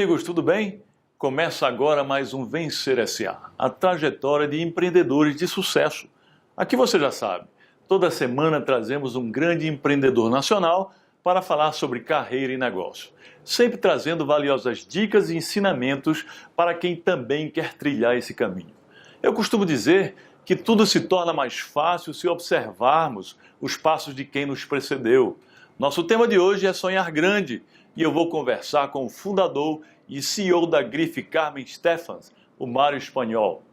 amigos, tudo bem? Começa agora mais um Vencer S.A., a trajetória de empreendedores de sucesso. Aqui você já sabe, toda semana trazemos um grande empreendedor nacional para falar sobre carreira e negócio, sempre trazendo valiosas dicas e ensinamentos para quem também quer trilhar esse caminho. Eu costumo dizer que tudo se torna mais fácil se observarmos os passos de quem nos precedeu. Nosso tema de hoje é sonhar grande e eu vou conversar com o fundador e CEO da Grife Carmen Stephens, o Mário Espanhol.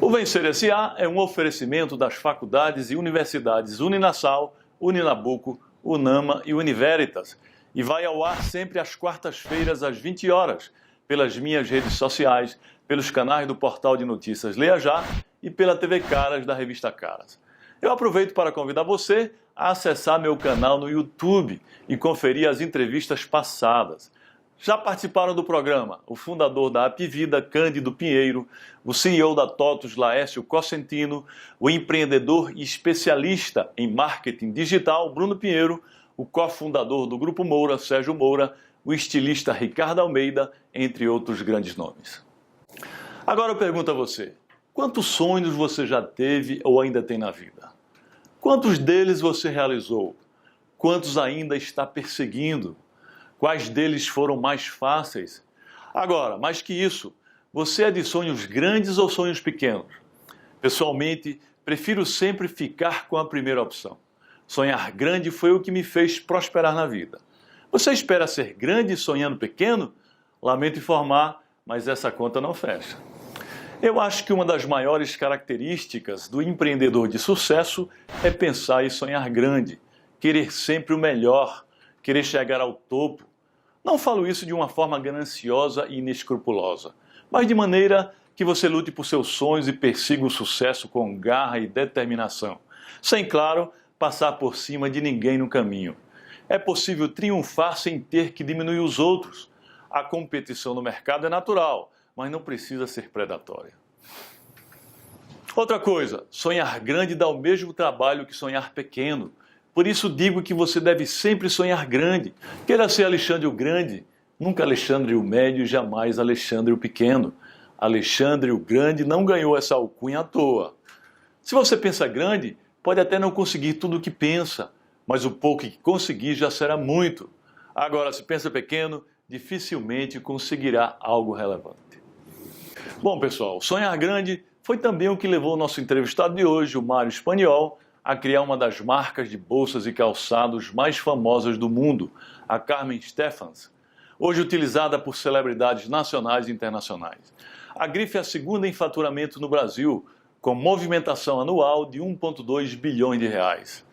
O Vencer S.A. é um oferecimento das faculdades e universidades Uninasal, Uninabuco, Unama e Univeritas e vai ao ar sempre às quartas-feiras às 20 horas, pelas minhas redes sociais, pelos canais do portal de notícias Leia Já e pela TV Caras da revista Caras. Eu aproveito para convidar você a acessar meu canal no YouTube e conferir as entrevistas passadas. Já participaram do programa o fundador da Apivida, Cândido Pinheiro, o CEO da TOTUS, Laércio Cosentino, o empreendedor e especialista em marketing digital, Bruno Pinheiro, o cofundador do Grupo Moura, Sérgio Moura, o estilista Ricardo Almeida, entre outros grandes nomes. Agora eu pergunto a você, quantos sonhos você já teve ou ainda tem na vida? Quantos deles você realizou? Quantos ainda está perseguindo? Quais deles foram mais fáceis? Agora, mais que isso, você é de sonhos grandes ou sonhos pequenos? Pessoalmente, prefiro sempre ficar com a primeira opção. Sonhar grande foi o que me fez prosperar na vida. Você espera ser grande sonhando pequeno? Lamento informar, mas essa conta não fecha. Eu acho que uma das maiores características do empreendedor de sucesso é pensar e sonhar grande, querer sempre o melhor, querer chegar ao topo. Não falo isso de uma forma gananciosa e inescrupulosa, mas de maneira que você lute por seus sonhos e persiga o sucesso com garra e determinação, sem, claro, passar por cima de ninguém no caminho. É possível triunfar sem ter que diminuir os outros. A competição no mercado é natural, mas não precisa ser predatória. Outra coisa, sonhar grande dá o mesmo trabalho que sonhar pequeno. Por isso digo que você deve sempre sonhar grande. Queira ser Alexandre o Grande, nunca Alexandre o Médio e jamais Alexandre o Pequeno. Alexandre o Grande não ganhou essa alcunha à toa. Se você pensa grande, pode até não conseguir tudo o que pensa, mas o pouco que conseguir já será muito. Agora, se pensa pequeno, dificilmente conseguirá algo relevante. Bom, pessoal, sonhar grande foi também o que levou o nosso entrevistado de hoje, o Mário Espanhol, a criar uma das marcas de bolsas e calçados mais famosas do mundo, a Carmen Stephens, hoje utilizada por celebridades nacionais e internacionais. A Grife é a segunda em faturamento no Brasil, com movimentação anual de 1,2 bilhões de reais.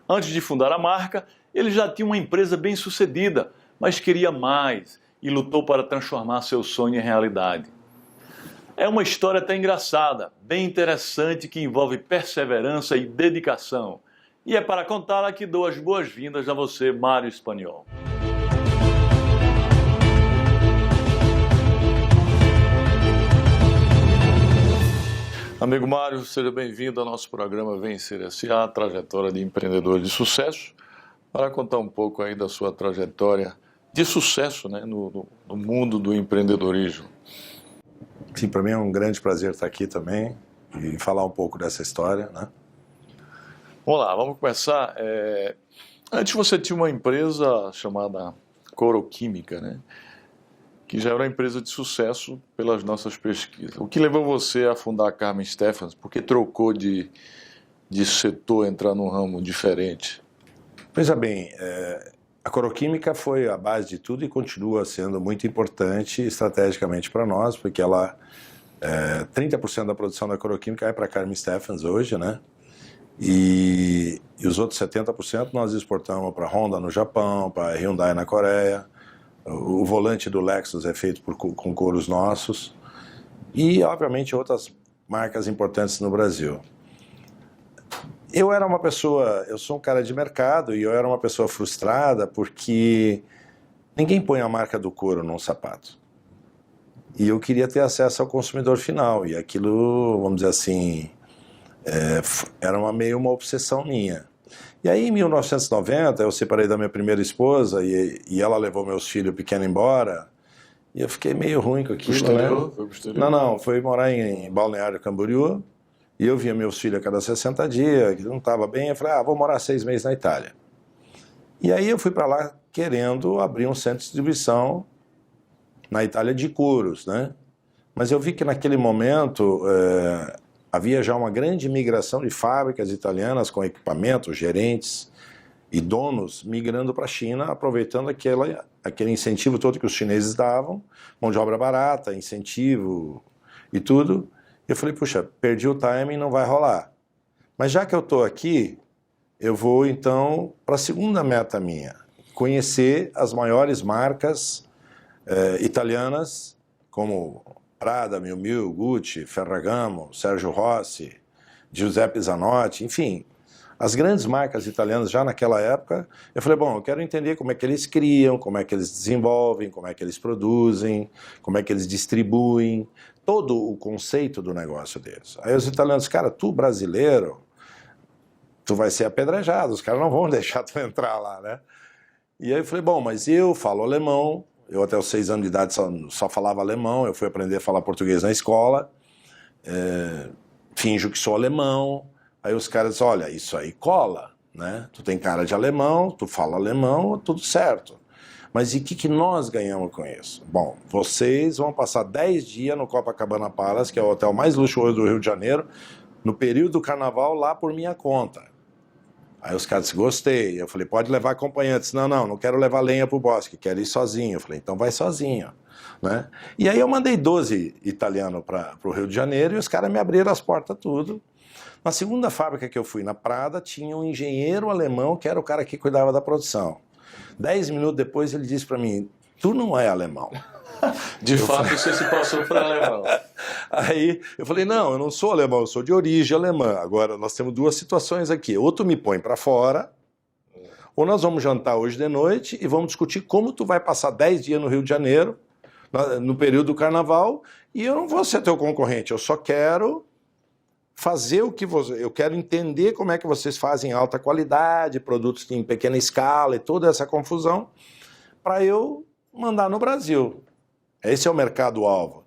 Antes de fundar a marca, ele já tinha uma empresa bem-sucedida, mas queria mais e lutou para transformar seu sonho em realidade. É uma história até engraçada, bem interessante, que envolve perseverança e dedicação. E é para contá-la que dou as boas-vindas a você, Mário Espanhol. Amigo Mário, seja bem-vindo ao nosso programa Vencer S.A., trajetória de empreendedor de sucesso, para contar um pouco aí da sua trajetória de sucesso, né, no mundo do empreendedorismo. Sim, para mim é um grande prazer estar aqui também e falar um pouco dessa história, né? Vamos lá, vamos começar. Antes você tinha uma empresa chamada Coroquímica, né? Que já era uma empresa de sucesso pelas nossas pesquisas. O que levou você a fundar a Carmen Stephens? Por que trocou de setor, entrar num ramo diferente? Veja bem, a Coroquímica foi a base de tudo e continua sendo muito importante estrategicamente para nós, porque ela 30% da produção da Coroquímica é para a Carmen Stephens hoje, né? E os outros 70% nós exportamos para Honda no Japão, para Hyundai na Coreia. O volante do Lexus é feito com couros nossos e, obviamente, outras marcas importantes no Brasil. Eu sou um cara de mercado e eu era uma pessoa frustrada porque ninguém põe a marca do couro num sapato. E eu queria ter acesso ao consumidor final e aquilo, vamos dizer assim, era meio uma obsessão minha. E aí, em 1990, eu separei da minha primeira esposa e ela levou meus filhos pequenos embora E eu fiquei meio ruim com aquilo, Exterior? né? Foi pro exterior? Não, fui morar em Balneário Camboriú, e eu via meus filhos a cada 60 dias, que não estava bem, eu falei, vou morar 6 meses na Itália. E aí eu fui para lá querendo abrir um centro de distribuição na Itália de couros, né? Mas eu vi que naquele momento havia já uma grande migração de fábricas italianas com equipamentos, gerentes e donos migrando para a China, aproveitando aquele incentivo todo que os chineses davam, mão de obra barata, incentivo e tudo. Eu falei, puxa, perdi o timing, não vai rolar. Mas já que eu estou aqui, eu vou então para a segunda meta minha, conhecer as maiores marcas italianas, como Prada, Miu Miu, Gucci, Ferragamo, Sergio Rossi, Giuseppe Zanotti, enfim, as grandes marcas italianas já naquela época. Eu falei, bom, eu quero entender como é que eles criam, como é que eles desenvolvem, como é que eles produzem, como é que eles distribuem, todo o conceito do negócio deles. Aí os italianos, cara, tu brasileiro, tu vai ser apedrejado, os caras não vão deixar tu entrar lá, né? E aí eu falei, bom, mas eu falo alemão, eu até os 6 anos de idade só falava alemão, eu fui aprender a falar português na escola, finjo que sou alemão. Aí os caras dizem, olha, isso aí cola, né? Tu tem cara de alemão, tu fala alemão, tudo certo. Mas e o que nós ganhamos com isso? Bom, vocês vão passar 10 dias no Copacabana Palace, que é o hotel mais luxuoso do Rio de Janeiro, no período do carnaval, lá por minha conta. Aí os caras disseram, gostei. Eu falei, pode levar acompanhantes. Não quero levar lenha pro bosque, quero ir sozinho. Eu falei, então vai sozinho, né? E aí eu mandei 12 italianos para o Rio de Janeiro e os caras me abriram as portas tudo. Na segunda fábrica que eu fui, na Prada, tinha um engenheiro alemão que era o cara que cuidava da produção. 10 minutos depois ele disse para mim, tu não é alemão. De fato, você se passou para alemão. Aí eu falei, não, eu não sou alemão, eu sou de origem alemã. Agora, nós temos 2 situações aqui. Ou tu me põe para fora, ou nós vamos jantar hoje de noite e vamos discutir como tu vai passar 10 dias no Rio de Janeiro, no período do carnaval, e eu não vou ser teu concorrente, eu só quero fazer o que você... Eu quero entender como é que vocês fazem alta qualidade, produtos em pequena escala e toda essa confusão, para eu mandar no Brasil. Esse é o mercado-alvo.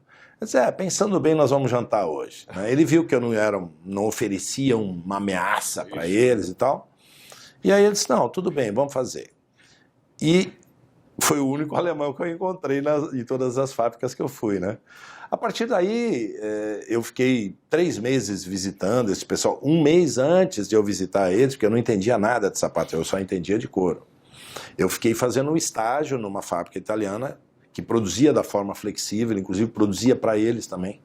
Pensando bem, nós vamos jantar hoje. Ele viu que eu não oferecia uma ameaça para eles e tal. E aí ele disse, não, tudo bem, vamos fazer. E foi o único alemão que eu encontrei em todas as fábricas que eu fui, né? A partir daí, eu fiquei 3 meses visitando esse pessoal. 1 mês antes de eu visitar eles, porque eu não entendia nada de sapato, eu só entendia de couro. Eu fiquei fazendo um estágio numa fábrica italiana que produzia da forma flexível, inclusive produzia para eles também,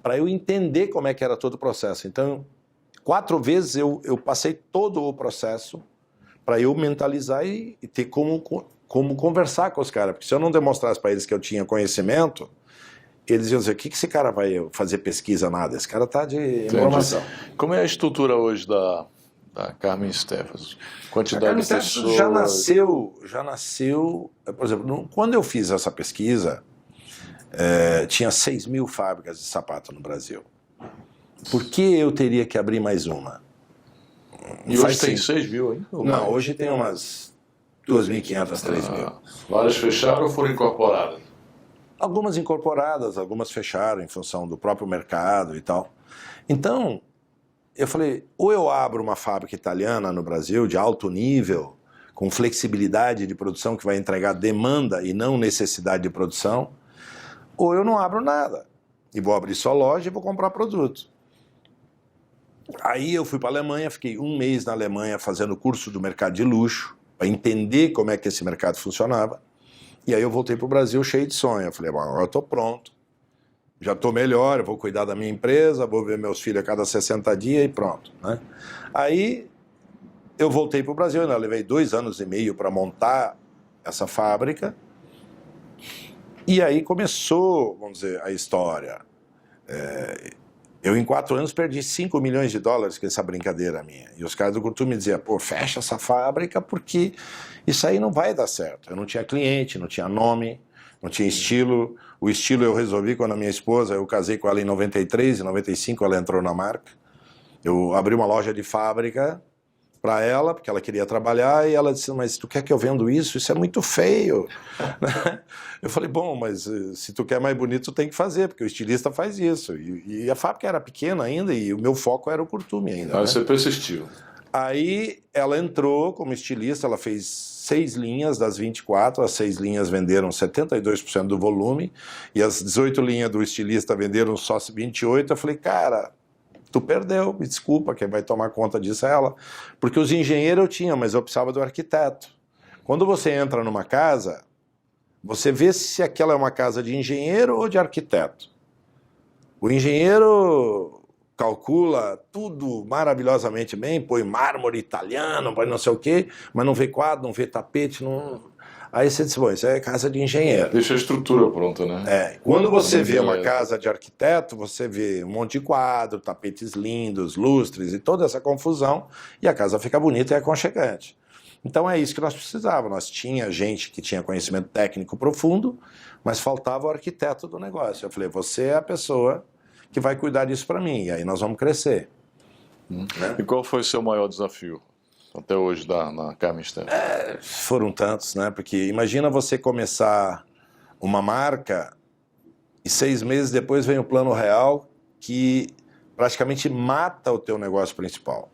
para eu entender como é que era todo o processo. Então, 4 vezes eu passei todo o processo para eu mentalizar e ter como conversar com os caras, porque se eu não demonstrasse para eles que eu tinha conhecimento, eles iam dizer, o que esse cara vai fazer pesquisa, nada, esse cara está de informação. Como é a estrutura hoje da Carmen Steffes? Quantidade de pessoas? Já nasceu, por exemplo, quando eu fiz essa pesquisa, tinha 6 mil fábricas de sapato no Brasil. Por que eu teria que abrir mais uma? E hoje tem 6 mil, hein? Não, hoje tem umas 2.500, 3 mil. Várias fecharam ou foram incorporadas? Algumas incorporadas, algumas fecharam em função do próprio mercado e tal. Então, eu falei, ou eu abro uma fábrica italiana no Brasil de alto nível, com flexibilidade de produção que vai entregar demanda e não necessidade de produção, ou eu não abro nada. E vou abrir só loja e vou comprar produto. Aí eu fui para a Alemanha, fiquei 1 mês na Alemanha fazendo curso do mercado de luxo, para entender como é que esse mercado funcionava. E aí eu voltei para o Brasil cheio de sonho. Eu falei, bom, agora eu estou pronto. Já estou melhor, eu vou cuidar da minha empresa, vou ver meus filhos a cada 60 dias e pronto, né? Aí eu voltei para o Brasil, eu levei 2 anos e meio para montar essa fábrica. E aí começou, vamos dizer, a história. Eu em 4 anos perdi 5 milhões de dólares com essa brincadeira minha. E os caras do Couture me diziam, pô, fecha essa fábrica porque isso aí não vai dar certo. Eu não tinha cliente, não tinha nome, não tinha estilo. O estilo eu resolvi quando a minha esposa, eu casei com ela em 93, em 95 ela entrou na marca. Eu abri uma loja de fábrica para ela, porque ela queria trabalhar, e ela disse, mas tu quer que eu venda isso? Isso é muito feio. Eu falei, bom, mas se tu quer mais bonito, tu tem que fazer, porque o estilista faz isso. E a fábrica era pequena ainda, e o meu foco era o curtume ainda. Aí você persistiu. Aí ela entrou como estilista, ela fez 6 linhas das 24, as 6 linhas venderam 72% do volume, e as 18 linhas do estilista venderam só 28%. Eu falei, cara, tu perdeu, me desculpa, quem vai tomar conta disso é ela. Porque os engenheiros eu tinha, mas eu precisava do arquiteto. Quando você entra numa casa, você vê se aquela é uma casa de engenheiro ou de arquiteto. O engenheiro calcula tudo maravilhosamente bem, põe mármore italiano, põe não sei o quê, mas não vê quadro, não vê tapete, não... Aí você diz, bom, isso é casa de engenheiro. Deixa a estrutura pronta, né? Quando você vê uma casa de arquiteto, você vê um monte de quadro, tapetes lindos, lustres e toda essa confusão, e a casa fica bonita e aconchegante. Então é isso que nós precisávamos. Nós tinha gente que tinha conhecimento técnico profundo, mas faltava o arquiteto do negócio. Eu falei, você é a pessoa que vai cuidar disso para mim, e aí nós vamos crescer. Né? E qual foi o seu maior desafio até hoje na Carmen Stephan? Foram tantos, né? Porque imagina você começar uma marca e 6 meses depois vem o plano real que praticamente mata o teu negócio principal.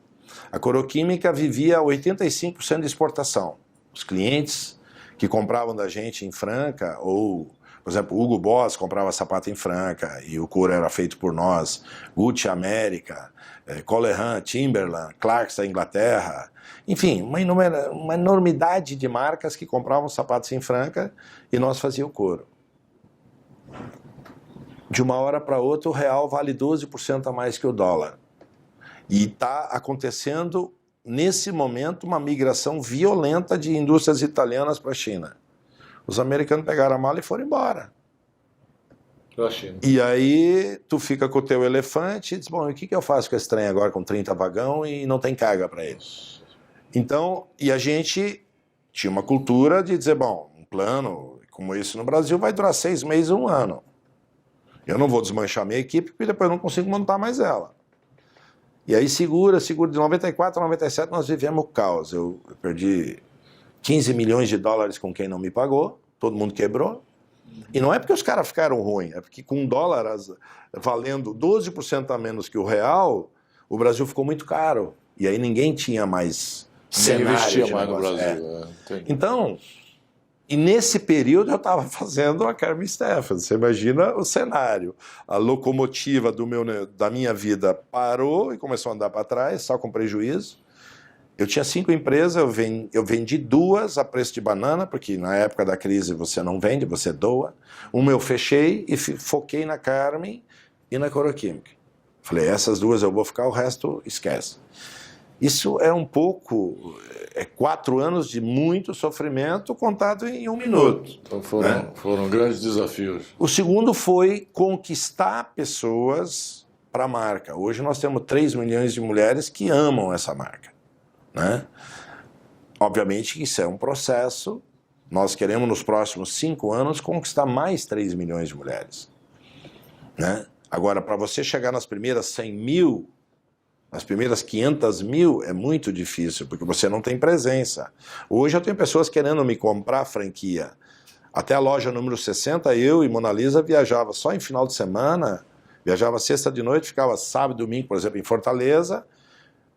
A Coroquímica vivia 85% de exportação. Os clientes que compravam da gente em Franca, ou, por exemplo, Hugo Boss comprava sapato em Franca e o couro era feito por nós, Gucci América, Coleran, Timberland, Clarks da Inglaterra, enfim, uma enormidade de marcas que compravam sapatos em Franca e nós fazíamos o couro. De uma hora para outra o real vale 12% a mais que o dólar. E está acontecendo, nesse momento, uma migração violenta de indústrias italianas para a China. Os americanos pegaram a mala e foram embora. E aí tu fica com o teu elefante e diz, bom, e o que eu faço com esse trem agora com 30 vagão e não tem carga para eles? Então, e a gente tinha uma cultura de dizer, bom, um plano como esse no Brasil vai durar 6 meses, 1 ano. Eu não vou desmanchar minha equipe porque depois eu não consigo montar mais ela. E aí segura, de 94 a 97 nós vivemos o caos. Eu perdi 15 milhões de dólares com quem não me pagou, todo mundo quebrou. E não é porque os caras ficaram ruins, é porque com dólar valendo 12% a menos que o real, o Brasil ficou muito caro. E aí ninguém tinha mais cenário investia de mais no negócio. Brasil. Então, e nesse período eu estava fazendo a Carmen Stephan. Você imagina o cenário. A locomotiva da minha vida parou e começou a andar para trás, só com prejuízo. Eu tinha 5 empresas, eu vendi 2 a preço de banana, porque na época da crise você não vende, você doa. Uma eu fechei e foquei na Carmen e na Coroquímica. Falei, essas 2 eu vou ficar, o resto esquece. Isso é um pouco, 4 anos de muito sofrimento contado em 1 minuto. Então foram grandes desafios. O segundo foi conquistar pessoas para a marca. Hoje nós temos 3 milhões de mulheres que amam essa marca. Né? Obviamente que isso é um processo, nós queremos nos próximos 5 anos conquistar mais 3 milhões de mulheres. Né? Agora, para você chegar nas primeiras 100 mil, nas primeiras 500 mil é muito difícil, porque você não tem presença. Hoje eu tenho pessoas querendo me comprar franquia. Até a loja número 60, eu e Mona Lisa viajava só em final de semana, viajava sexta de noite, ficava sábado e domingo, por exemplo, em Fortaleza,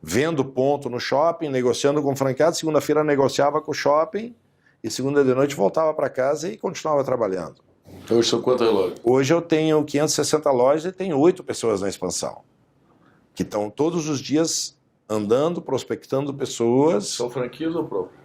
vendo ponto no shopping, negociando com o franqueado, segunda-feira negociava com o shopping e segunda de noite voltava para casa e continuava trabalhando. Então, hoje são quantas lojas? Hoje eu tenho 560 lojas e tenho 8 pessoas na expansão, que estão todos os dias andando, prospectando pessoas. São franquias ou próprias?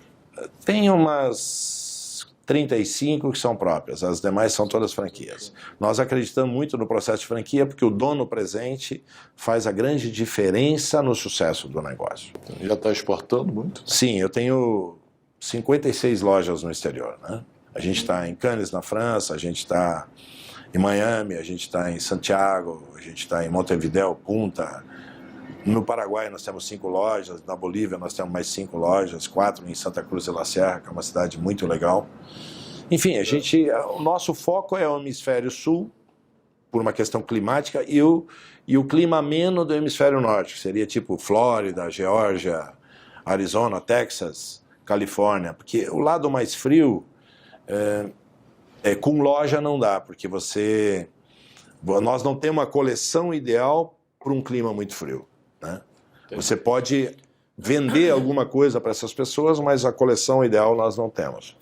Tem umas 35 que são próprias, as demais são todas franquias. Nós acreditamos muito no processo de franquia porque o dono presente faz a grande diferença no sucesso do negócio. Já está exportando muito? Sim, eu tenho 56 lojas no exterior, né? A gente está em Cannes, na França, a gente está em Miami, a gente está em Santiago, a gente está em Montevideo, Punta. No Paraguai nós temos 5 lojas, na Bolívia nós temos mais 5 lojas, 4 em Santa Cruz de la Sierra, que é uma cidade muito legal. Enfim, o nosso foco é o hemisfério sul, por uma questão climática, e o clima ameno do hemisfério norte, que seria tipo Flórida, Geórgia, Arizona, Texas, Califórnia, porque o lado mais frio, com loja não dá, porque nós não temos uma coleção ideal para um clima muito frio, né? Você pode vender alguma coisa para essas pessoas, mas a coleção ideal nós não temos.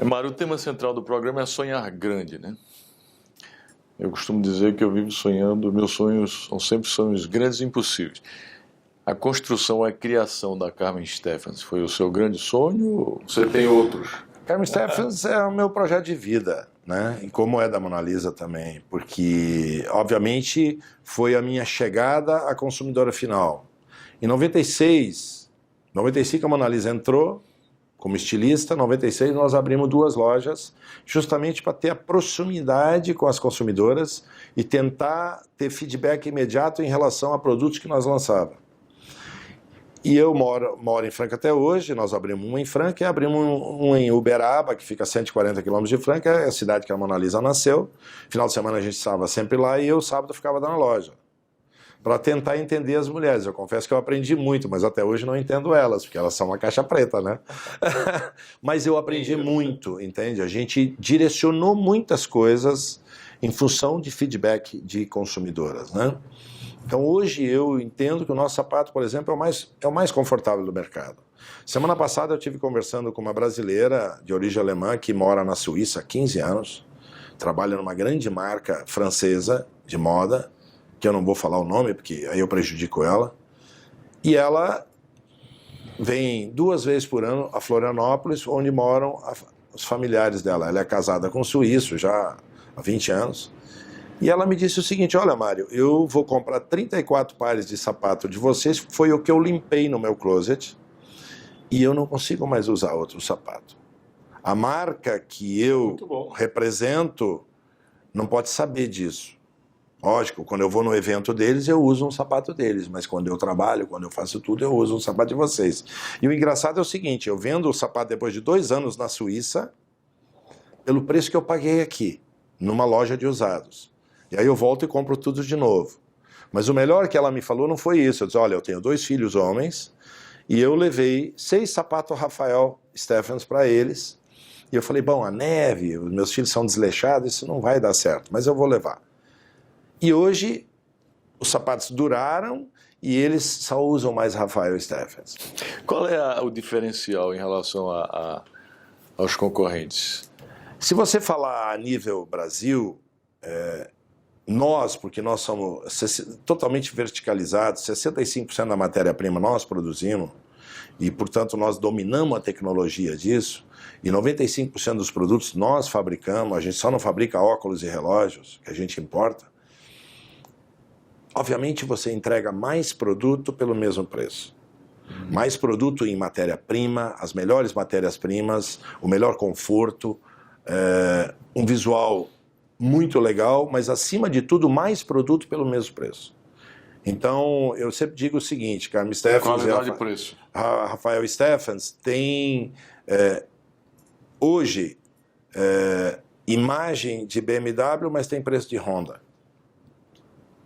Mário, o tema central do programa é sonhar grande, né? Eu costumo dizer que eu vivo sonhando, meus sonhos são sempre sonhos grandes e impossíveis. A construção, a criação da Carmen Stephens foi o seu grande sonho ou você tem outros? Carmen Stephens é o meu projeto de vida, né? E como é da Mona Lisa também, porque, obviamente, foi a minha chegada à consumidora final. Em 95 a Mona Lisa entrou como estilista, em 96 nós abrimos 2 lojas, justamente para ter a proximidade com as consumidoras e tentar ter feedback imediato em relação a produtos que nós lançávamos. E eu moro em Franca até hoje, nós abrimos um em Franca e abrimos um em Uberaba, que fica a 140 quilômetros de Franca, é a cidade que a Mona Lisa nasceu. Final de semana a gente estava sempre lá e eu, sábado, ficava na loja, para tentar entender as mulheres. Eu confesso que eu aprendi muito, mas até hoje não entendo elas, porque elas são uma caixa preta, né? Mas eu aprendi muito, entende? A gente direcionou muitas coisas em função de feedback de consumidoras, né? Então hoje eu entendo que o nosso sapato, por exemplo, é o mais confortável do mercado. Semana passada eu estive conversando com uma brasileira de origem alemã que mora na Suíça há 15 anos, trabalha numa grande marca francesa de moda, que eu não vou falar o nome porque aí eu prejudico ela, e ela vem 2 vezes por ano a Florianópolis, onde moram os familiares dela. Ela é casada com um suíço já há 20 anos. E ela me disse o seguinte: olha, Mário, eu vou comprar 34 pares de sapato de vocês, foi o que eu limpei no meu closet, e eu não consigo mais usar outro sapato. A marca que eu represento não pode saber disso. Lógico, quando eu vou no evento deles, eu uso um sapato deles, mas quando eu trabalho, quando eu faço tudo, eu uso um sapato de vocês. E o engraçado é o seguinte: eu vendo o sapato depois de 2 anos na Suíça, pelo preço que eu paguei aqui, numa loja de usados. E aí eu volto e compro tudo de novo. Mas o melhor que ela me falou não foi isso. Eu disse: olha, eu tenho 2 filhos homens e eu levei 6 sapatos Rafael Stephens para eles. E eu falei: bom, a neve, os meus filhos são desleixados, isso não vai dar certo, mas eu vou levar. E hoje os sapatos duraram e eles só usam mais Rafael Stephens. Qual é o diferencial em relação aos concorrentes? Se você falar a nível Brasil, porque nós somos totalmente verticalizados, 65% da matéria-prima nós produzimos, e, portanto, nós dominamos a tecnologia disso, e 95% dos produtos nós fabricamos, a gente só não fabrica óculos e relógios, que a gente importa. Obviamente, você entrega mais produto pelo mesmo preço. Mais produto em matéria-prima, as melhores matérias-primas, o melhor conforto, um visual muito legal, mas acima de tudo, mais produto pelo mesmo preço. Então, eu sempre digo o seguinte: Carmen Stephens e Rafael Stephens tem hoje imagem de BMW, mas tem preço de Honda.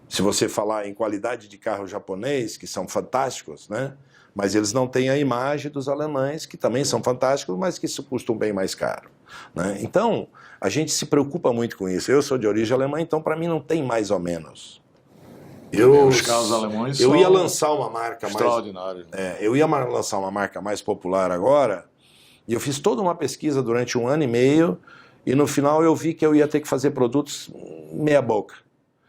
Se você falar em qualidade de carro japonês, que são fantásticos, né? Mas eles não têm a imagem dos alemães, que também são fantásticos, mas que custam bem mais caro, né? Então, a gente se preocupa muito com isso. Eu sou de origem alemã, então para mim não tem mais ou menos. Os carros alemães eu ia lançar uma marca extraordinária. Eu ia lançar uma marca mais popular agora, e eu fiz toda uma pesquisa durante 1 ano e meio, e no final eu vi que eu ia ter que fazer produtos meia boca.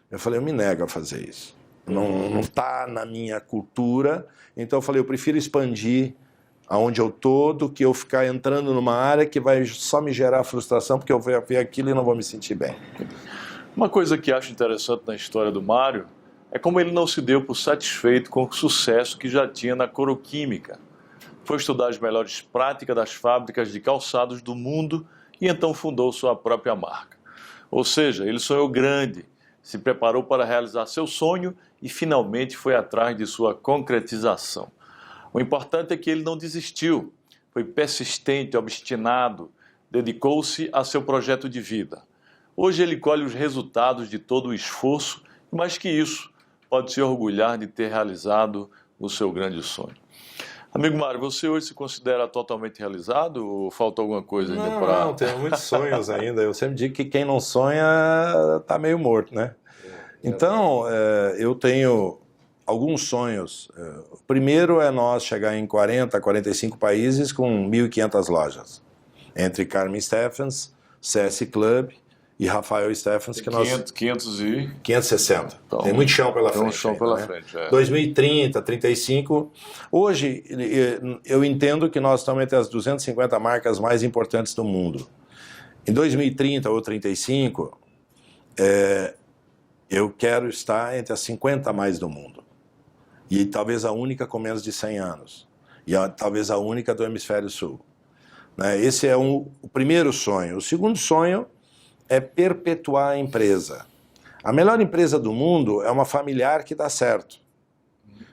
Eu falei: eu me nego a fazer isso. Não está na minha cultura. Então eu falei: eu prefiro expandir aonde eu estou do que eu ficar entrando numa área que vai só me gerar frustração, porque eu vou ver aquilo e não vou me sentir bem. Uma coisa que acho interessante na história do Mário é como ele não se deu por satisfeito com o sucesso que já tinha na coroquímica. Foi estudar as melhores práticas das fábricas de calçados do mundo e então fundou sua própria marca. Ou seja, ele sonhou grande, se preparou para realizar seu sonho e finalmente foi atrás de sua concretização. O importante é que ele não desistiu, foi persistente, obstinado, dedicou-se a seu projeto de vida. Hoje ele colhe os resultados de todo o esforço e, mais que isso, pode se orgulhar de ter realizado o seu grande sonho. Amigo Mário, você hoje se considera totalmente realizado ou falta alguma coisa ainda para... Não, tenho muitos sonhos ainda. Eu sempre digo que quem não sonha está meio morto, né? Então, eu tenho alguns sonhos. O primeiro é nós chegar em 40, 45 países com 1.500 lojas. Entre Carmen Stephens, CS Club e Rafael Stephens, que 560. Então, tem muito chão pela frente. Tem um chão pela né? frente, 2030, 35. Hoje, eu entendo que nós estamos entre as 250 marcas mais importantes do mundo. Em 2030 ou 35, eu quero estar entre as 50 mais do mundo. E talvez a única com menos de 100 anos. E talvez a única do Hemisfério Sul. Né? Esse é o primeiro sonho. O segundo sonho é perpetuar a empresa. A melhor empresa do mundo é uma familiar que dá certo.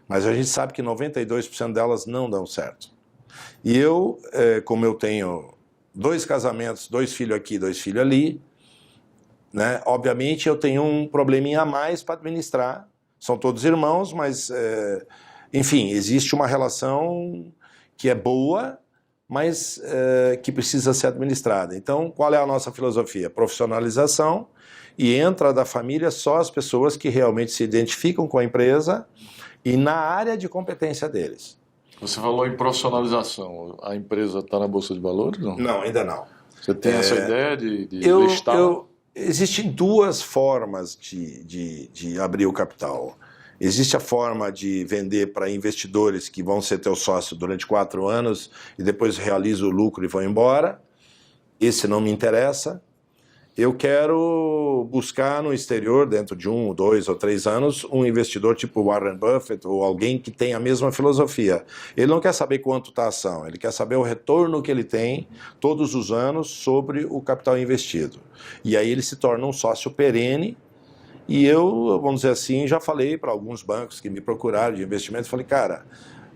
Mas a gente sabe que 92% delas não dão certo. E eu, como eu tenho 2 casamentos, 2 filhos aqui, 2 filhos ali, né, obviamente eu tenho um probleminha a mais para administrar. São todos irmãos, mas, enfim, existe uma relação que é boa, mas que precisa ser administrada. Então, qual é a nossa filosofia? Profissionalização, e entra da família só as pessoas que realmente se identificam com a empresa e na área de competência deles. Você falou em profissionalização. A empresa está na Bolsa de Valores? Não, não ainda não. Você tem essa ideia de listar? Existem 2 formas de abrir o capital. Existe a forma de vender para investidores que vão ser teu sócio durante 4 anos e depois realiza o lucro e vão embora. Esse não me interessa. Eu quero buscar no exterior, dentro de 1, 2 ou 3 anos, um investidor tipo Warren Buffett ou alguém que tenha a mesma filosofia. Ele não quer saber quanto está a ação, ele quer saber o retorno que ele tem todos os anos sobre o capital investido. E aí ele se torna um sócio perene. E eu, vamos dizer assim, já falei para alguns bancos que me procuraram de investimento, falei, cara,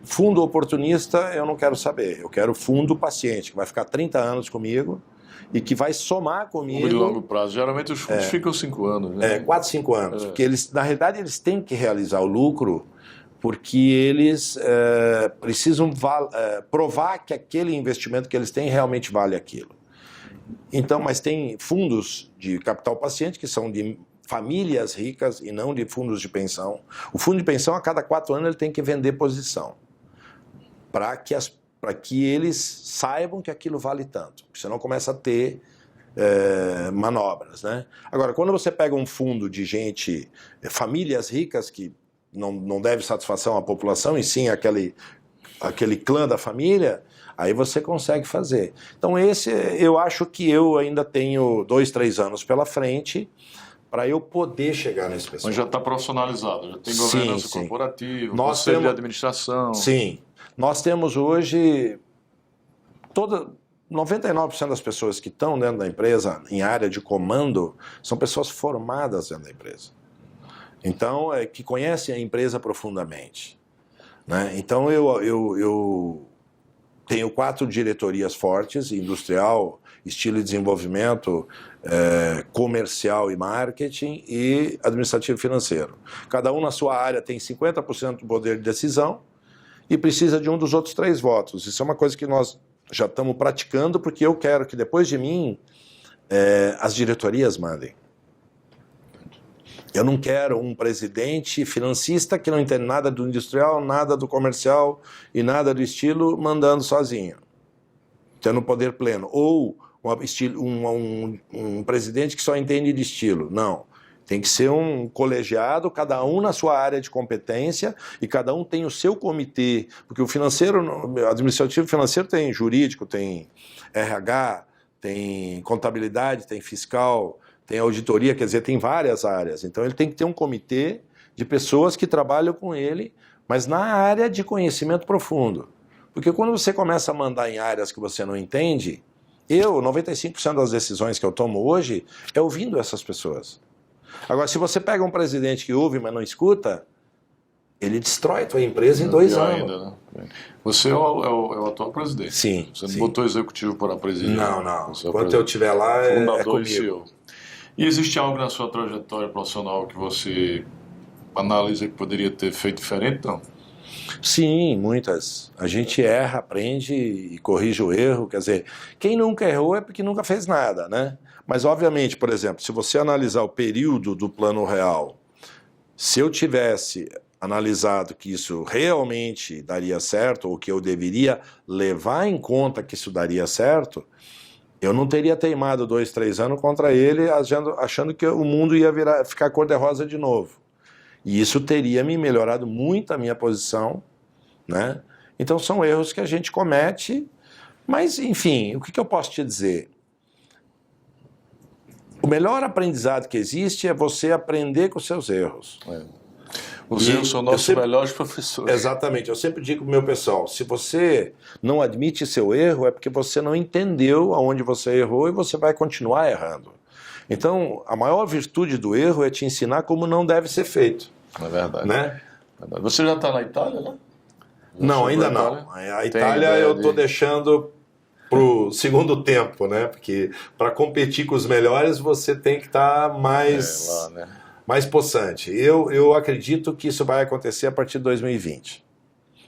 fundo oportunista eu não quero saber, eu quero fundo paciente, que vai ficar 30 anos comigo e que vai somar comigo... De longo prazo, geralmente os fundos ficam 5 anos, né? 4, 5 anos, porque eles, na realidade, eles têm que realizar o lucro porque eles precisam provar que aquele investimento que eles têm realmente vale aquilo. Então, mas tem fundos de capital paciente que são de famílias ricas e não de fundos de pensão. O fundo de pensão, a cada 4 anos, ele tem que vender posição para que eles saibam que aquilo vale tanto. Porque senão começa a ter manobras, né? Agora, quando você pega um fundo de gente, famílias ricas que não deve satisfação à população, e sim aquele clã da família, aí você consegue fazer. Então eu acho que eu ainda tenho 2, 3 anos pela frente para eu poder chegar nesse pessoal. Mas já está profissionalizado, já tem governança corporativa, conselho de administração. Sim. Nós temos hoje 99% das pessoas que estão dentro da empresa, em área de comando, são pessoas formadas dentro da empresa. Então, que conhecem a empresa profundamente. Né? Então, eu tenho 4 diretorias fortes, industrial, estilo e desenvolvimento, comercial e marketing e administrativo e financeiro. Cada um na sua área tem 50% do poder de decisão e precisa de um dos outros 3 votos. Isso é uma coisa que nós já estamos praticando, porque eu quero que depois de mim as diretorias mandem. Eu não quero um presidente financista que não entende nada do industrial, nada do comercial e nada do estilo mandando sozinho, tendo poder pleno. Ou um presidente que só entende de estilo. Não. Tem que ser um colegiado, cada um na sua área de competência e cada um tem o seu comitê. Porque o administrativo financeiro tem jurídico, tem RH, tem contabilidade, tem fiscal, tem auditoria, quer dizer, tem várias áreas. Então ele tem que ter um comitê de pessoas que trabalham com ele, mas na área de conhecimento profundo. Porque quando você começa a mandar em áreas que você não entende, 95% das decisões que eu tomo hoje é ouvindo essas pessoas. Agora, se você pega um presidente que ouve, mas não escuta, ele destrói a tua empresa em 2 anos. Ainda, né? Você é o atual presidente. Sim. Você não botou executivo para presidir. Não. Enquanto eu estiver lá, fundador comigo. E CEO. E existe algo na sua trajetória profissional que você analisa que poderia ter feito diferente, não? Sim, muitas. A gente erra, aprende e corrige o erro. Quer dizer, quem nunca errou é porque nunca fez nada, né? Mas, obviamente, por exemplo, se você analisar o período do Plano Real, se eu tivesse analisado que isso realmente daria certo, ou que eu deveria levar em conta que isso daria certo, eu não teria teimado 2, 3 anos contra ele, achando que o mundo ia ficar cor-de-rosa de novo. E isso teria me melhorado muito a minha posição, né? Então são erros que a gente comete, mas, enfim, o que eu posso te dizer? O melhor aprendizado que existe é você aprender com os seus erros. Os erros são nossos melhores professores. Exatamente. Eu sempre digo para o meu pessoal, se você não admite seu erro, é porque você não entendeu aonde você errou e você vai continuar errando. Então, a maior virtude do erro é te ensinar como não deve ser feito. É verdade. Né? Você já está na Itália, né? Não, ainda não. A Itália eu estou deixando para o segundo tempo, né? Porque para competir com os melhores você tem que estar mais... lá, né? Mais possante. Eu acredito que isso vai acontecer a partir de 2020,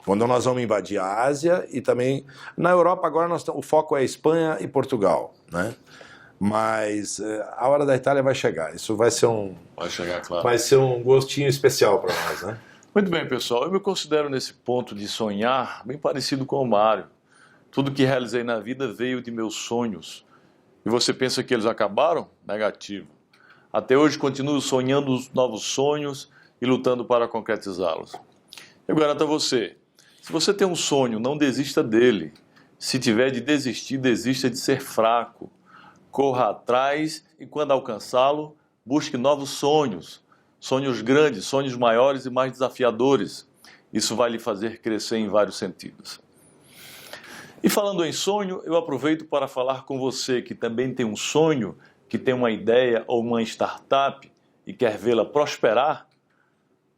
quando nós vamos invadir a Ásia e também na Europa. Agora o foco é Espanha e Portugal, né? Mas a hora da Itália vai chegar. Isso vai ser claro. Vai ser um gostinho especial para nós, né? Muito bem, pessoal. Eu me considero nesse ponto de sonhar bem parecido com o Mário. Tudo que realizei na vida veio de meus sonhos. E você pensa que eles acabaram? Negativo. Até hoje continuo sonhando novos sonhos e lutando para concretizá-los. Eu garanto a você, se você tem um sonho, não desista dele. Se tiver de desistir, desista de ser fraco. Corra atrás e quando alcançá-lo, busque novos sonhos. Sonhos grandes, sonhos maiores e mais desafiadores. Isso vai lhe fazer crescer em vários sentidos. E falando em sonho, eu aproveito para falar com você que também tem um sonho, que tem uma ideia ou uma startup e quer vê-la prosperar.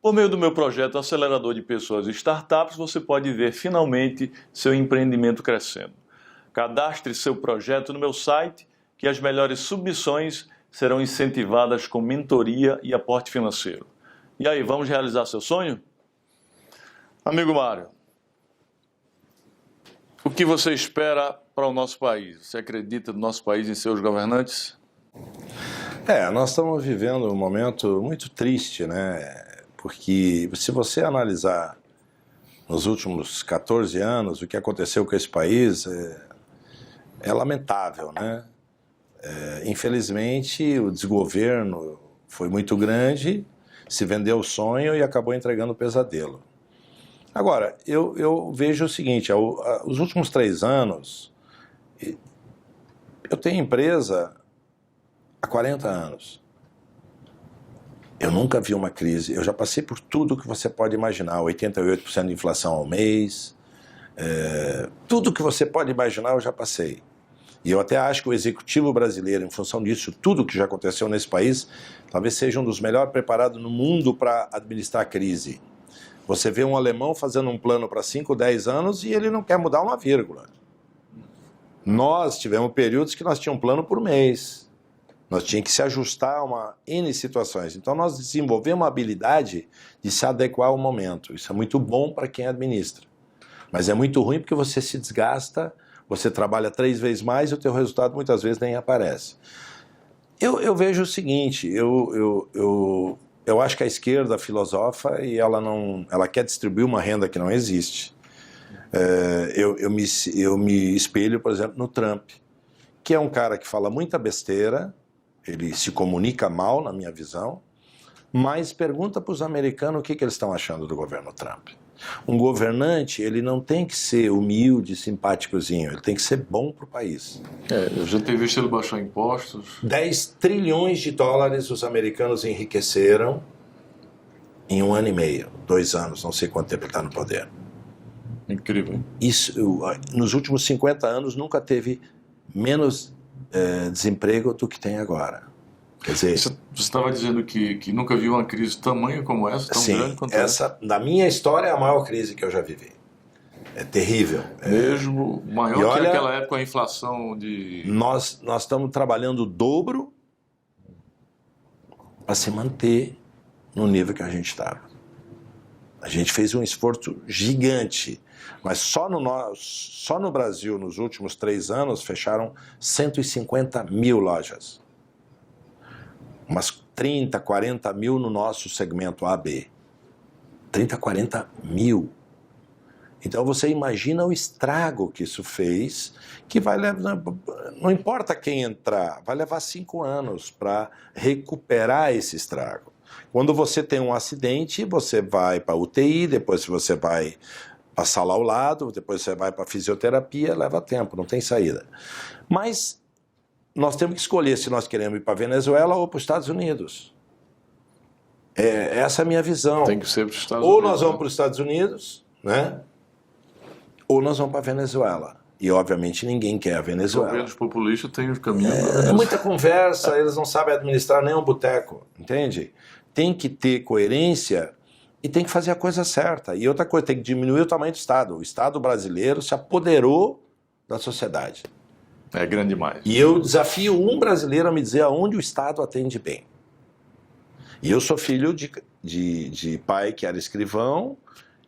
Por meio do meu projeto Acelerador de Pessoas e Startups, você pode ver finalmente seu empreendimento crescendo. Cadastre seu projeto no meu site, que as melhores submissões serão incentivadas com mentoria e aporte financeiro. E aí, vamos realizar seu sonho? Amigo Mário, o que você espera para o nosso país? Você acredita no nosso país e em seus governantes? Nós estamos vivendo um momento muito triste, né? Porque se você analisar nos últimos 14 anos o que aconteceu com esse país, é lamentável, né? Infelizmente, o desgoverno foi muito grande, se vendeu o sonho e acabou entregando o pesadelo. Agora, eu vejo o seguinte, os últimos 3 anos, eu tenho empresa há 40 anos. Eu nunca vi uma crise. Eu já passei por tudo que você pode imaginar. 88% de inflação ao mês. Tudo que você pode imaginar eu já passei. E eu até acho que o executivo brasileiro, em função disso, tudo que já aconteceu nesse país, talvez seja um dos melhores preparados no mundo para administrar a crise. Você vê um alemão fazendo um plano para 5, 10 anos e ele não quer mudar uma vírgula. Nós tivemos períodos que nós tínhamos um plano por mês. Nós tínhamos que se ajustar a uma N situações. Então nós desenvolvemos uma habilidade de se adequar ao momento. Isso é muito bom para quem administra. Mas é muito ruim porque você se desgasta, você trabalha 3 vezes mais e o teu resultado muitas vezes nem aparece. Eu vejo o seguinte, eu acho que a esquerda filosofa e ela quer distribuir uma renda que não existe. Eu me espelho, por exemplo, no Trump, que é um cara que fala muita besteira, ele se comunica mal, na minha visão, mas pergunta para os americanos o que eles estão achando do governo Trump. Um governante, ele não tem que ser humilde, simpáticozinho, ele tem que ser bom para o país. Eu já tenho visto ele baixar impostos. 10 trilhões de dólares os americanos enriqueceram em 1 ano e meio, 2 anos, não sei quanto tempo ele está no poder. Incrível. Isso, nos últimos 50 anos nunca teve menos desemprego do que tem agora. Quer dizer, você estava dizendo que nunca viu uma crise tamanha como essa, tão grande quanto essa? Na minha história, é a maior crise que eu já vivi. É terrível. Mesmo maior que naquela época a inflação de... Nós estamos trabalhando o dobro para se manter no nível que a gente estava. A gente fez um esforço gigante, mas só no Brasil, nos últimos 3 anos, fecharam 150 mil lojas. Umas 30, 40 mil no nosso segmento AB. 30, 40 mil. Então você imagina o estrago que isso fez, que vai levar, não importa quem entrar, vai levar 5 anos para recuperar esse estrago. Quando você tem um acidente, você vai para a UTI, depois você vai para a sala ao lado, depois você vai para a fisioterapia, leva tempo, não tem saída. Mas nós temos que escolher se nós queremos ir para a Venezuela ou para os Estados Unidos. Essa é a minha visão. Tem que ser para os Estados Unidos. Ou nós vamos para os Estados Unidos, né? Ou nós vamos para a Venezuela. E, obviamente, ninguém quer a Venezuela. Os governos populistas têm os caminhos. É muita conversa, eles não sabem administrar nem um boteco, entende? Tem que ter coerência e tem que fazer a coisa certa. E outra coisa, tem que diminuir o tamanho do Estado. O Estado brasileiro se apoderou da sociedade. É grande demais. E eu desafio um brasileiro a me dizer aonde o Estado atende bem. E eu sou filho de pai que era escrivão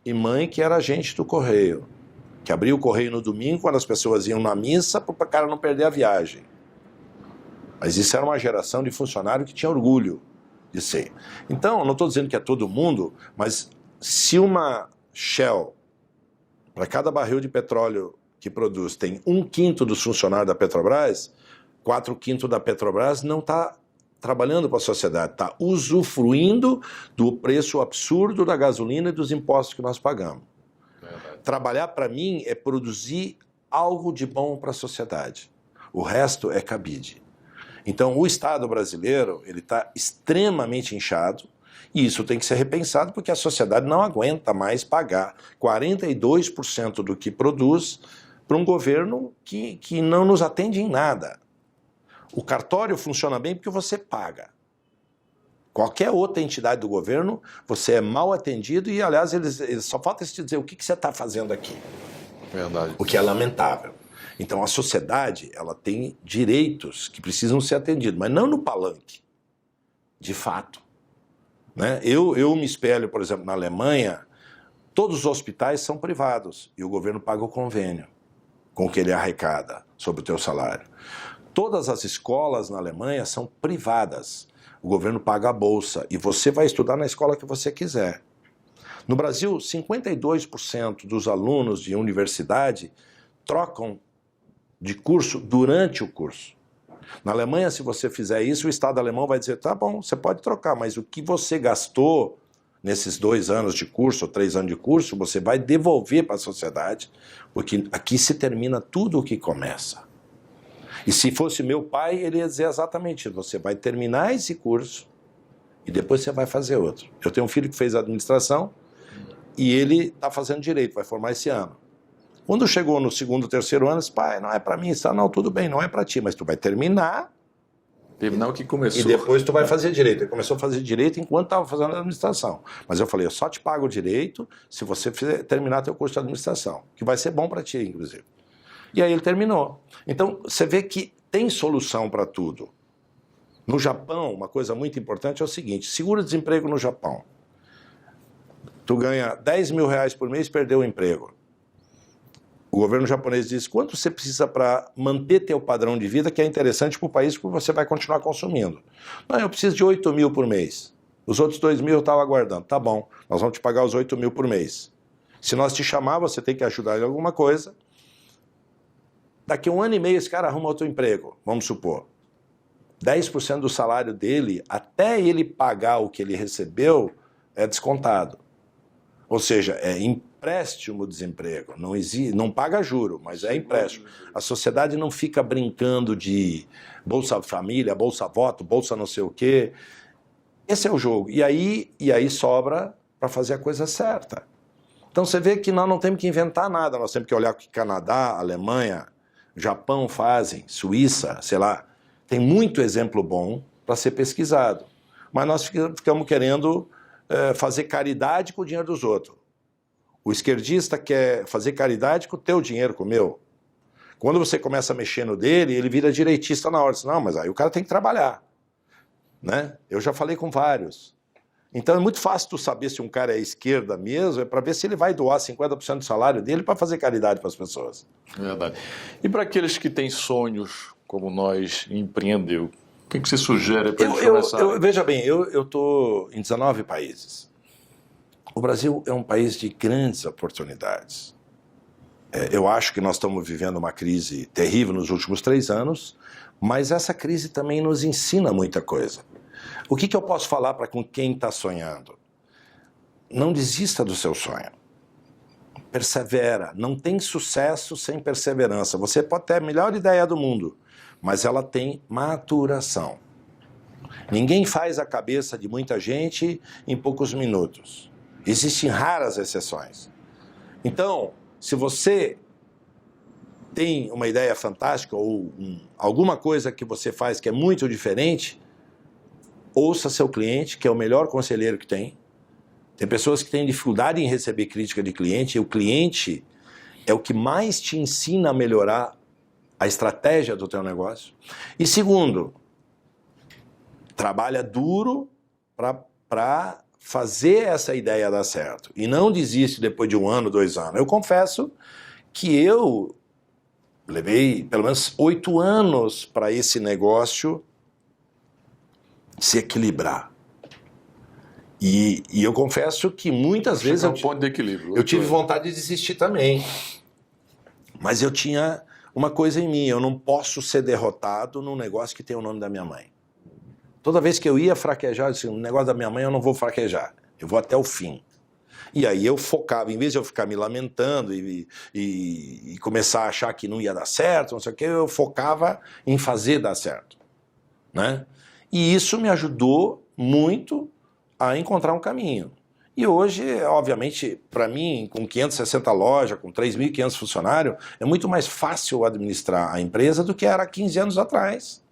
e mãe que era agente do correio. Que abria o correio no domingo quando as pessoas iam na missa para o cara não perder a viagem. Mas isso era uma geração de funcionário que tinha orgulho de ser. Então, eu não estou dizendo que é todo mundo, mas se uma Shell, para cada barril de petróleo que produz, tem 1/5 dos funcionários da Petrobras, 4/5 da Petrobras não está trabalhando para a sociedade, está usufruindo do preço absurdo da gasolina e dos impostos que nós pagamos. Trabalhar, para mim, é produzir algo de bom para a sociedade. O resto é cabide. Então, o Estado brasileiro ele está extremamente inchado e isso tem que ser repensado porque a sociedade não aguenta mais pagar 42% do que produz para um governo que não nos atende em nada. O cartório funciona bem porque você paga. Qualquer outra entidade do governo, você é mal atendido e, aliás, eles só falta te dizer o que você está fazendo aqui. Verdade. O que é lamentável. Então, a sociedade, ela tem direitos que precisam ser atendidos, mas não no palanque, de fato. Né? Eu me espelho, por exemplo, na Alemanha, todos os hospitais são privados e o governo paga o convênio com o que ele arrecada sobre o teu salário. Todas as escolas na Alemanha são privadas. O governo paga a bolsa e você vai estudar na escola que você quiser. No Brasil, 52% dos alunos de universidade trocam de curso durante o curso. Na Alemanha, se você fizer isso, o Estado alemão vai dizer, tá bom, você pode trocar, mas o que você gastou nesses 2 anos de curso, ou 3 anos de curso, você vai devolver para a sociedade, porque aqui se termina tudo o que começa. E se fosse meu pai, ele ia dizer exatamente isso. Você vai terminar esse curso e depois você vai fazer outro. Eu tenho um filho que fez administração e ele está fazendo direito, vai formar esse ano. Quando chegou no 2º, 3º ano, disse, pai, não é para mim, está, não, tudo bem, não é para ti, mas tu vai terminar. Terminar o que começou. E depois tu vai fazer direito. Ele começou a fazer direito enquanto estava fazendo administração. Mas eu falei, eu só te pago o direito se você terminar teu curso de administração, que vai ser bom para ti, inclusive. E aí ele terminou. Então, você vê que tem solução para tudo. No Japão, uma coisa muito importante é o seguinte, seguro-desemprego no Japão. Tu ganha 10 mil reais por mês e perdeu o emprego. O governo japonês diz, quanto você precisa para manter teu padrão de vida, que é interessante para o país, porque você vai continuar consumindo. Não, eu preciso de 8 mil por mês. Os outros 2 mil eu estava aguardando. Tá bom, nós vamos te pagar os 8 mil por mês. Se nós te chamar, você tem que ajudar em alguma coisa. Daqui a 1 ano e meio esse cara arruma outro emprego, vamos supor. 10% do salário dele, até ele pagar o que ele recebeu, é descontado. Ou seja, é empréstimo-desemprego. Não paga juro, mas é empréstimo. A sociedade não fica brincando de Bolsa Família, Bolsa Voto, Bolsa não sei o quê. Esse é o jogo. E aí sobra para fazer a coisa certa. Então você vê que nós não temos que inventar nada, nós temos que olhar o que Canadá, Alemanha, Japão fazem, Suíça, sei lá. Tem muito exemplo bom para ser pesquisado. Mas nós ficamos querendo fazer caridade com o dinheiro dos outros. O esquerdista quer fazer caridade com o teu dinheiro, com o meu. Quando você começa a mexer no dele, ele vira direitista na hora. Diz, não, mas aí o cara tem que trabalhar. Né? Eu já falei com vários. Então é muito fácil tu saber se um cara é esquerda mesmo, é para ver se ele vai doar 50% do salário dele para fazer caridade para as pessoas. Verdade. E para aqueles que têm sonhos, como nós, em empreender, o que você sugere para eles começarem? Veja bem, eu estou em 19 países. O Brasil é um país de grandes oportunidades. Eu acho que nós estamos vivendo uma crise terrível nos últimos 3 anos, mas essa crise também nos ensina muita coisa. O que eu posso falar para quem está sonhando? Não desista do seu sonho. Persevera. Não tem sucesso sem perseverança. Você pode ter a melhor ideia do mundo, mas ela tem maturação. Ninguém faz a cabeça de muita gente em poucos minutos. Existem raras exceções. Então, se você tem uma ideia fantástica ou alguma coisa que você faz que é muito diferente, ouça seu cliente, que é o melhor conselheiro que tem. Tem pessoas que têm dificuldade em receber crítica de cliente, e o cliente é o que mais te ensina a melhorar a estratégia do teu negócio. E segundo, trabalha duro para fazer essa ideia dar certo. E não desiste depois de 1 ano, 2 anos. Eu confesso que eu levei pelo menos 8 anos para esse negócio se equilibrar. E eu confesso que muitas vezes um ponto de equilíbrio. Eu tive vontade de desistir também. Mas eu tinha uma coisa em mim, eu não posso ser derrotado num negócio que tem o nome da minha mãe. Toda vez que eu ia fraquejar, eu disse, no negócio da minha mãe eu não vou fraquejar, eu vou até o fim. E aí eu focava, em vez de eu ficar me lamentando e começar a achar que não ia dar certo, não sei o que, eu focava em fazer dar certo, né? E isso me ajudou muito a encontrar um caminho. E hoje, obviamente, para mim, com 560 lojas, com 3.500 funcionários, é muito mais fácil administrar a empresa do que era há 15 anos atrás.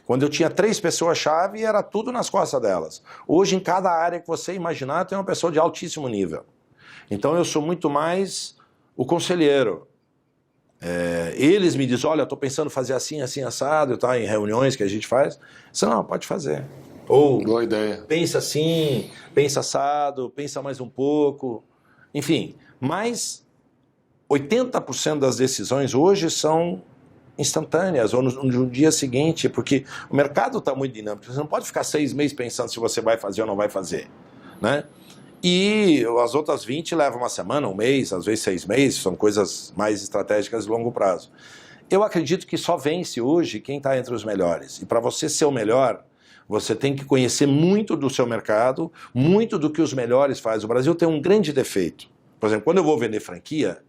Quando eu tinha 3 pessoas-chave, era tudo nas costas delas. Hoje, em cada área que você imaginar, tem uma pessoa de altíssimo nível. Então, eu sou muito mais o conselheiro. Eles me dizem, olha, estou pensando em fazer assim, assim, assado, tá, em reuniões que a gente faz. Você não, pode fazer. Ou, boa ideia. Pensa assim, pensa assado, pensa mais um pouco. Enfim, mas 80% das decisões hoje são instantâneas, ou no dia seguinte, porque o mercado está muito dinâmico. Você não pode ficar 6 meses pensando se você vai fazer ou não vai fazer, né? E as outras 20 levam uma semana, 1 mês, às vezes 6 meses, são coisas mais estratégicas de longo prazo. Eu acredito que só vence hoje quem está entre os melhores. E para você ser o melhor, você tem que conhecer muito do seu mercado, muito do que os melhores fazem. O Brasil tem um grande defeito. Por exemplo, quando eu vou vender franquia,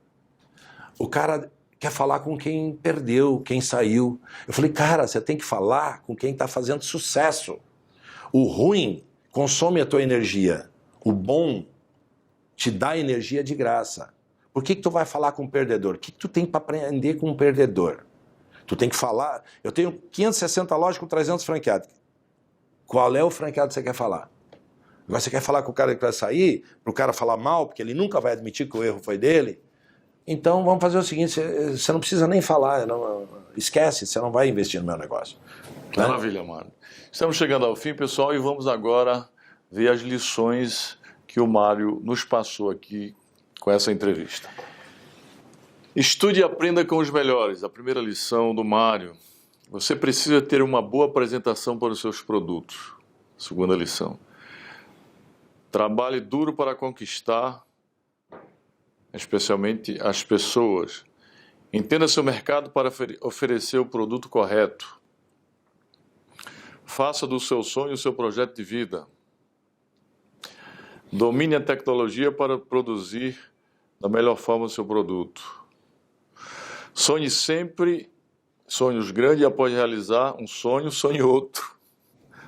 o cara quer falar com quem perdeu, quem saiu. Eu falei, cara, você tem que falar com quem está fazendo sucesso. O ruim consome a tua energia. O bom te dá energia de graça. Por que tu vai falar com um perdedor? O que tu tem para aprender com um perdedor? Tu tem que falar... Eu tenho 560 lojas com 300 franqueados. Qual é o franqueado que você quer falar? Agora você quer falar com o cara que vai sair, para o cara falar mal, porque ele nunca vai admitir que o erro foi dele? Então vamos fazer o seguinte, você não precisa nem falar, esquece, você não vai investir no meu negócio. Né? Maravilha, Mário. Estamos chegando ao fim, pessoal, e vamos agora ver as lições que o Mário nos passou aqui com essa entrevista. Estude e aprenda com os melhores. A primeira lição do Mário. Você precisa ter uma boa apresentação para os seus produtos. Segunda lição. Trabalhe duro para conquistar, especialmente as pessoas. Entenda seu mercado para oferecer o produto correto. Faça do seu sonho o seu projeto de vida. Domine a tecnologia para produzir da melhor forma o seu produto. Sonhe sempre sonhos grandes e após realizar um sonho, sonhe outro.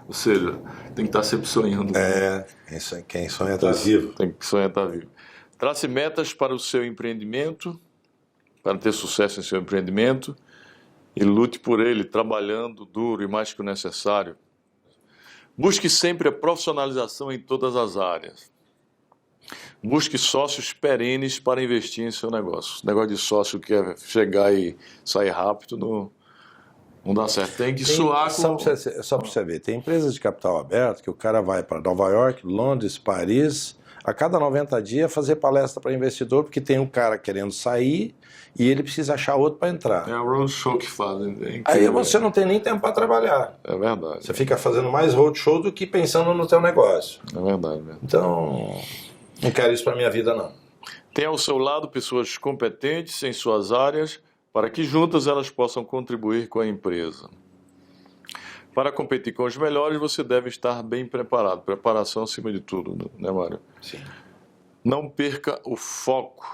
Ou seja, tem que estar sempre sonhando. Quem sonha está vivo. Tem que sonhar estar vivo. Trace metas para o seu empreendimento, para ter sucesso em seu empreendimento, e lute por ele, trabalhando duro e mais que o necessário. Busque sempre a profissionalização em todas as áreas. Busque sócios perenes para investir em seu negócio. O negócio de sócio que é chegar e sair rápido Não dá certo, tem que suar com... Só para você ver, tem empresas de capital aberto que o cara vai para Nova York, Londres, Paris, a cada 90 dias fazer palestra para investidor, porque tem um cara querendo sair e ele precisa achar outro para entrar. É o roadshow que fazem. Aí você não tem nem tempo para trabalhar. É verdade. Você fica fazendo mais roadshow do que pensando no teu negócio. É verdade. Então, não quero isso para minha vida, não. Tem ao seu lado pessoas competentes em suas áreas para que juntas elas possam contribuir com a empresa. Para competir com os melhores, você deve estar bem preparado. Preparação acima de tudo, né, Mário? Sim. Não perca o foco.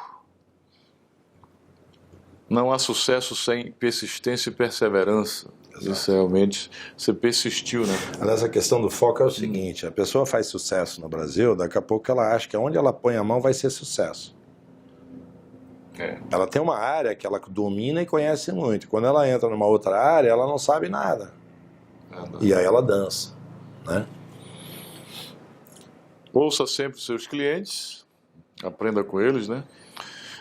Não há sucesso sem persistência e perseverança. Exato. Isso realmente, você persistiu, né? Aliás, a questão do foco é o seguinte, a pessoa faz sucesso no Brasil, daqui a pouco ela acha que onde ela põe a mão vai ser sucesso. Ela tem uma área que ela domina e conhece muito. Quando ela entra numa outra área, ela não sabe nada. E aí ela dança, né? Ouça sempre os seus clientes, aprenda com eles, né?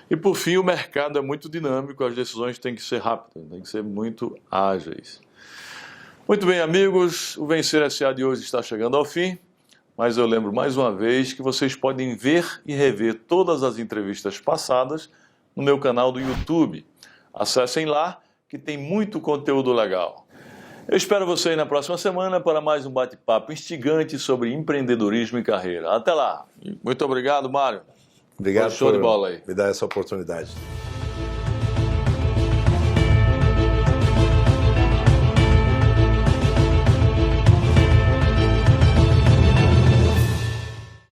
E por fim, o mercado é muito dinâmico, as decisões têm que ser rápidas, têm que ser muito ágeis. Muito bem, amigos, o Vencer S.A. de hoje está chegando ao fim, mas eu lembro mais uma vez que vocês podem ver e rever todas as entrevistas passadas no meu canal do YouTube. Acessem lá, que tem muito conteúdo legal. Eu espero você aí na próxima semana para mais um bate-papo instigante sobre empreendedorismo e carreira. Até lá. Muito obrigado, Mário. Obrigado show de bola aí. Me dar essa oportunidade.